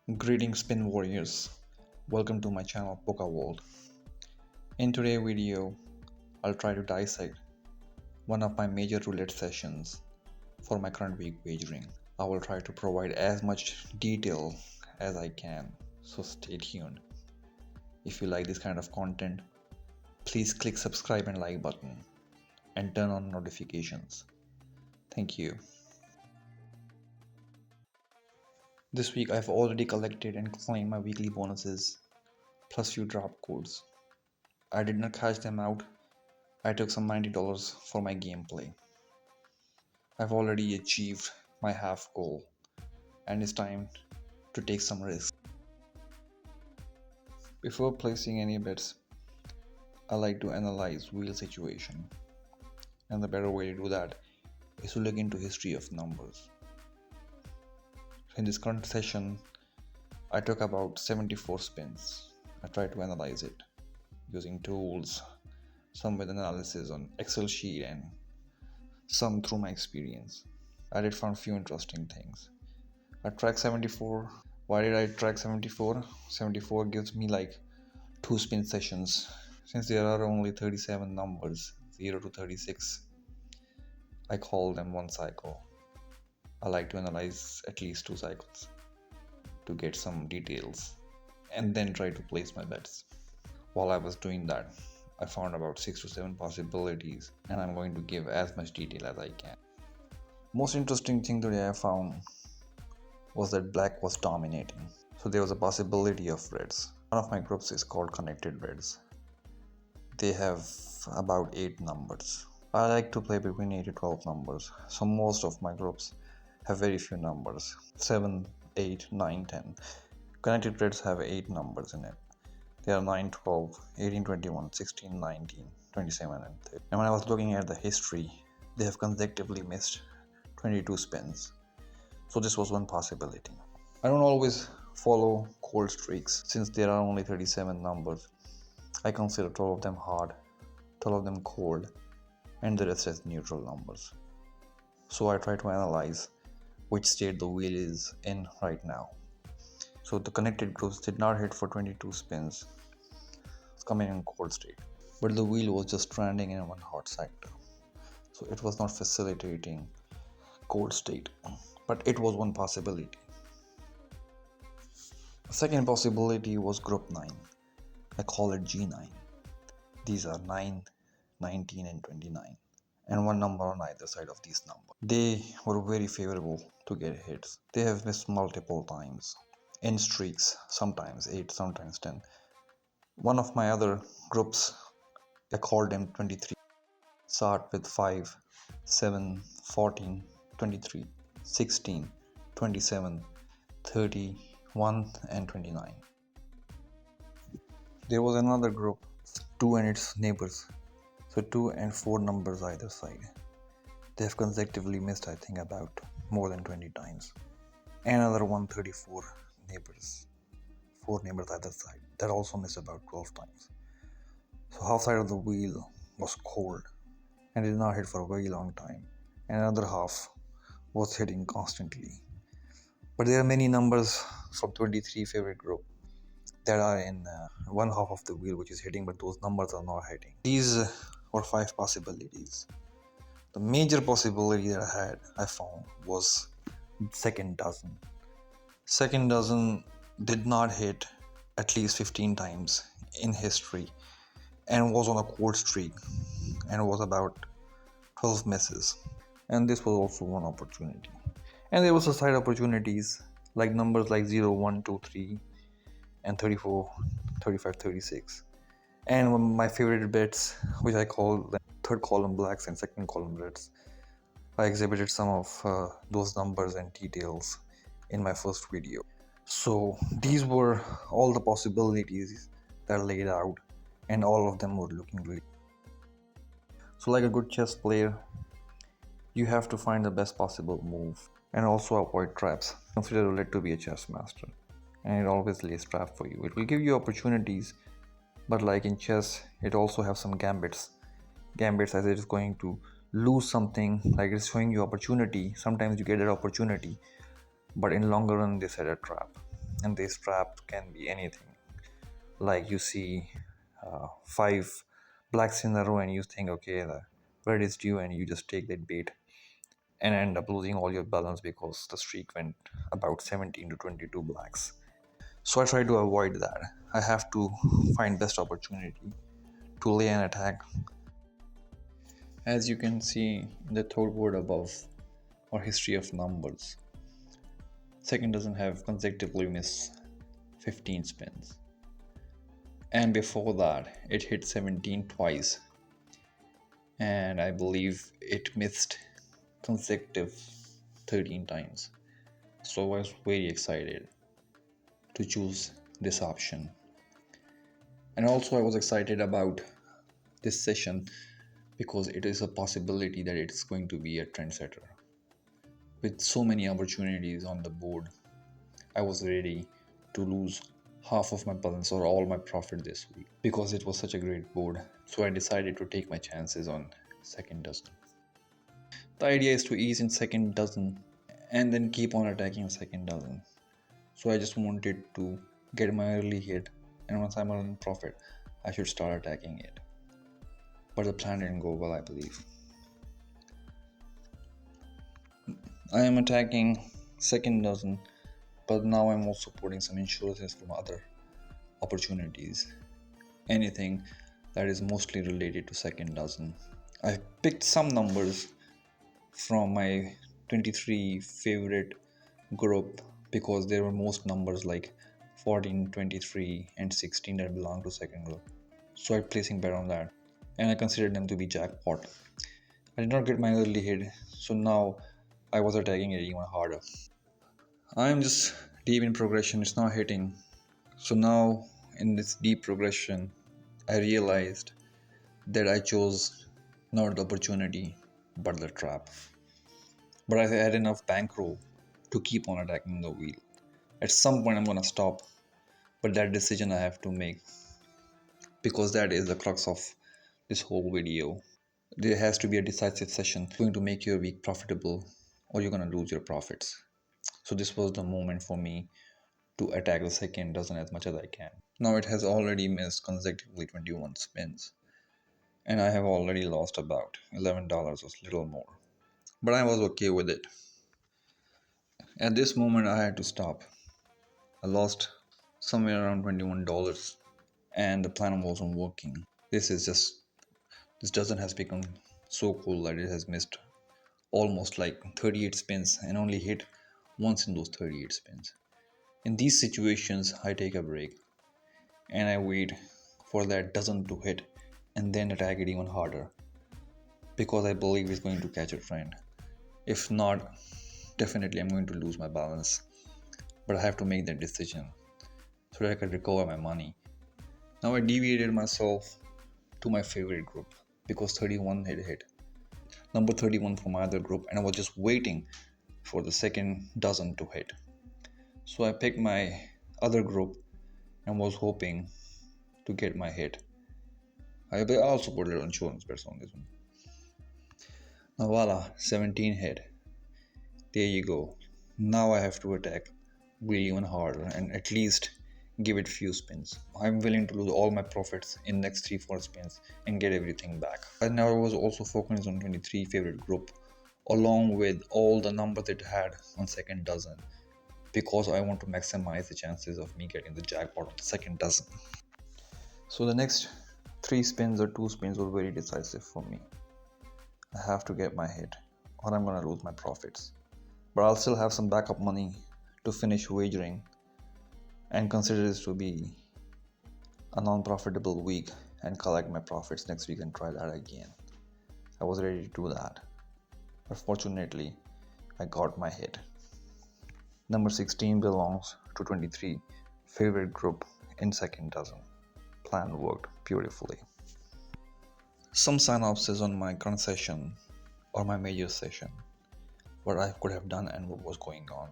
Greetings spin warriors, welcome to my channel Poker World. In today's video, I'll try to dissect one of my major roulette sessions for my current week wagering. I will try to provide as much detail as I can, so stay tuned. If you like this kind of content, please click subscribe and like button and turn on notifications. Thank you. This week I've already collected and claimed my weekly bonuses plus few drop codes. I did not cash them out. I took some $90 for my gameplay. I've already achieved my half goal and it's time to take some risks. Before placing any bets, I like to analyze wheel situation, and the better way to do that is to look into history of numbers. In this current session, I took about 74 spins. I tried to analyze it using tools, some with analysis on Excel sheet and some through my experience. I did find few interesting things. I tracked 74. Why did I track 74? 74 gives me like 2 spin sessions. Since there are only 37 numbers, 0 to 36, I call them one cycle. I like to analyze at least 2 cycles to get some details and then try to place my bets. While I was doing that, I found about 6 to 7 possibilities and I'm going to give as much detail as I can. Most interesting thing today I found was that black was dominating. So there was a possibility of reds. One of my groups is called Connected Reds. They have about 8 numbers. I like to play between 8 to 12 numbers. So most of my groups have very few numbers. 7, 8, 9, 10. Connected Reds have 8 numbers in it. They are 9, 12, 18, 21, 16, 19, 27 and 30. And when I was looking at the history, they have consecutively missed 22 spins. So this was one possibility. I don't always follow cold streaks since there are only 37 numbers. I consider 12 of them hard, 12 of them cold, and the rest as neutral numbers. So I try to analyze which state the wheel is in right now. So the connected groups did not hit for 22 spins. It's coming in cold state. But the wheel was just trending in one hot sector. So it was not facilitating cold state. But it was one possibility. The second possibility was group 9. I call it G9. These are 9, 19 and 29. And one number on either side of these numbers. They were very favorable to get hits. They have missed multiple times. In streaks, sometimes 8, sometimes 10. One of my other groups, I called them 23. Start with 5, 7, 14, 23, 16, 27, 31 and 29. There was another group, 2 and its neighbors. So 2 and 4 numbers either side. They have consecutively missed I think about more than 20 times. Another 134 neighbors. 4 neighbors either side. That also missed about 12 times. So half side of the wheel was cold and did not hit for a very long time. And another half was hitting constantly. But there are many numbers from 23 favorite group that are in one half of the wheel which is hitting, but those numbers are not hitting. These were 5 possibilities. The major possibility that I found was second dozen. Second dozen did not hit at least 15 times in history and was on a cold streak and was about 12 misses. And this was also one opportunity. And there was a side opportunities like numbers like 0, 1, 2, 3 and 34, 35, 36. And one of my favorite bets, which I call the third column blacks and second column reds. I exhibited some of those numbers and details in my first video. So these were all the possibilities that I laid out, and all of them were looking really. So like a good chess player, you have to find the best possible move and also avoid traps. Consider roulette to be a chess master, and it always lays trap for you. It will give you opportunities, but like in chess, it also have some gambits as it is going to lose something, like it's showing you opportunity. Sometimes you get that opportunity, but in longer run they set a trap. and this trap can be anything. Like you see five blacks in a row and you think, okay, the red is due, and you just take that bait and end up losing all your balance because the streak went about 17 to 22 blacks. So I try to avoid that. I have to find best opportunity to lay an attack. As you can see in the third word above, or history of numbers, second doesn't have consecutively missed 15 spins, and before that it hit 17 twice, and I believe it missed consecutive 13 times. So I was very excited to choose this option. And also I was excited about this session because it is a possibility that it's going to be a trendsetter. With so many opportunities on the board, I was ready to lose half of my balance or all my profit this week because it was such a great board. So I decided to take my chances on second dozen. The idea is to ease in second dozen and then keep on attacking second dozen. So I just wanted to get my early hit, and once I'm on profit, I should start attacking it. But the plan didn't go well, I believe. I am attacking second dozen, but now I'm also putting some insurances from other opportunities. Anything that is mostly related to second dozen. I picked some numbers from my 23 favorite group because there were most numbers like 14, 23 and 16 that belong to second group. So I'm placing bet on that, and I considered them to be jackpot. I did not get my early hit, so now I was attacking it even harder. I am just deep in progression, it's not hitting. So now in this deep progression, I realized that I chose not the opportunity but the trap. But I had enough bankroll to keep on attacking the wheel. At some point I'm gonna stop, but that decision I have to make because that is the crux of this whole video. There has to be a decisive session going to make your week profitable, or you're gonna lose your profits. So this was the moment for me to attack the second dozen as much as I can. Now it has already missed consecutively 21 spins, and I have already lost about $11 or little more. But I was okay with it. At this moment I had to stop. I lost somewhere around $21 and the plan wasn't working. This dozen has become so cool that it has missed almost like 38 spins and only hit once in those 38 spins. In these situations, I take a break and I wait for that dozen to hit and then attack it even harder because I believe it's going to catch a trend. If not, definitely I'm going to lose my balance. But I have to make that decision so that I can recover my money. Now I deviated myself to my favorite group because 31 had hit. Number 31 from my other group, and I was just waiting for the second dozen to hit. So I picked my other group and was hoping to get my hit. I also put a little insurance bets on this one. Now voila, 17 hit. There you go. Now I have to attack really even harder and at least give it few spins. I'm willing to lose all my profits in next 3-4 spins and get everything back. And now I was also focused on 23 favorite group along with all the numbers it had on second dozen because I want to maximize the chances of me getting the jackpot on the second dozen. So the next 3 spins or 2 spins were very decisive for me. I have to get my hit or I'm gonna lose my profits. But I'll still have some backup money to finish wagering and consider this to be a non-profitable week and collect my profits next week and try that again. I was ready to do that, but fortunately I got my hit. Number 16 belongs to 23 favorite group in second dozen. Plan worked beautifully. Some synopsis on my current session or my major session, what I could have done and what was going on.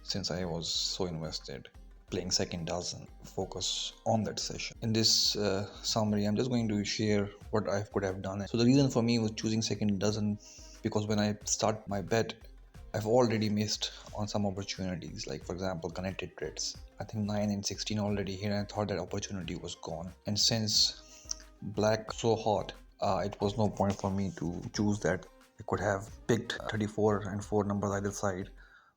Since I was so invested playing second dozen, focus on that session. In this summary, I'm just going to share what I could have done. So the reason for me was choosing second dozen because when I start my bet, I've already missed on some opportunities, like for example connected trades. I think 9 and 16 already here, and I thought that opportunity was gone. And since black so hot, it was no point for me to choose that. I could have picked 34 and 4 numbers either side,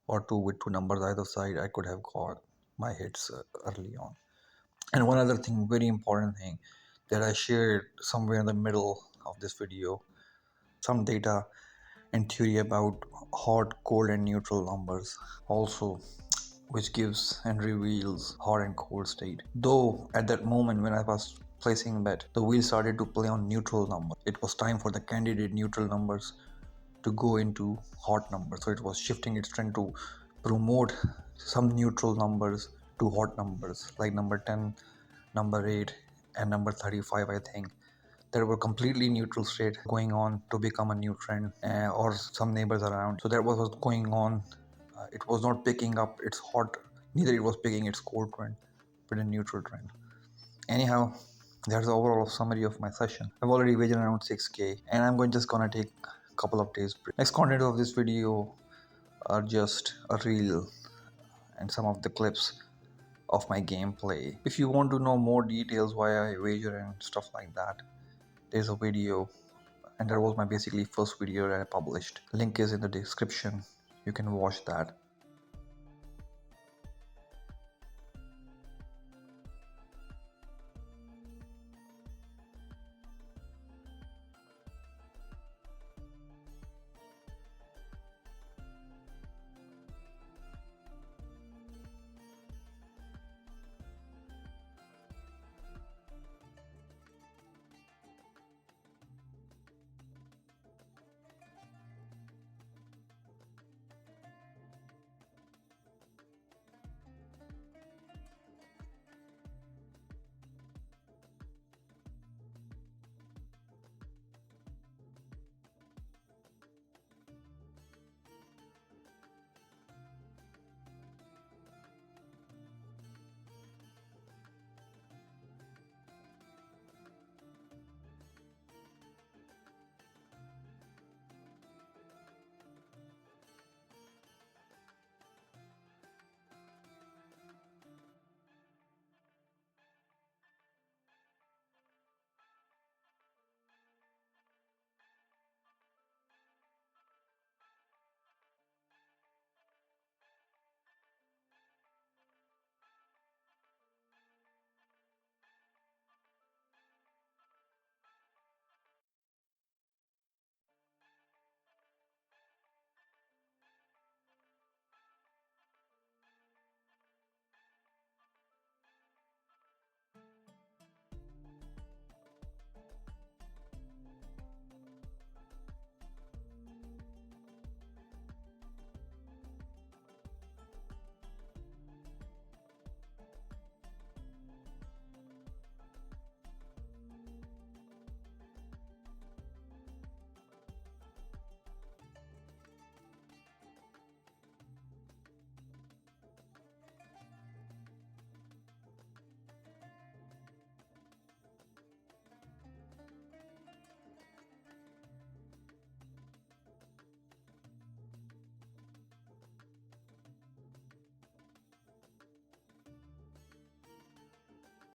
or 2 with 2 numbers either side. I could have got my hits early on. And one other thing, very important thing, that I shared somewhere in the middle of this video, some data and theory about hot, cold, and neutral numbers, also, which gives and reveals hot and cold state. Though at that moment when I was placing bet, the wheel started to play on neutral numbers. It was time for the candidate neutral numbers to go into hot numbers. So it was shifting its trend to promote some neutral numbers to hot numbers, like number 10, number 8, and number 35, I think. There were completely neutral state going on to become a new trend, or some neighbors around. So that was what's going on. It was not picking up its hot, neither it was picking its cold trend, but a neutral trend. Anyhow, that's the overall summary of my session. I've already wagered around 6k, and I'm just gonna take a couple of days break. Next content of this video are just a reel and some of the clips of my gameplay. If you want to know more details why I wager and stuff like that, there's a video, and that was my basically first video that I published. Link is in the description. You can watch that.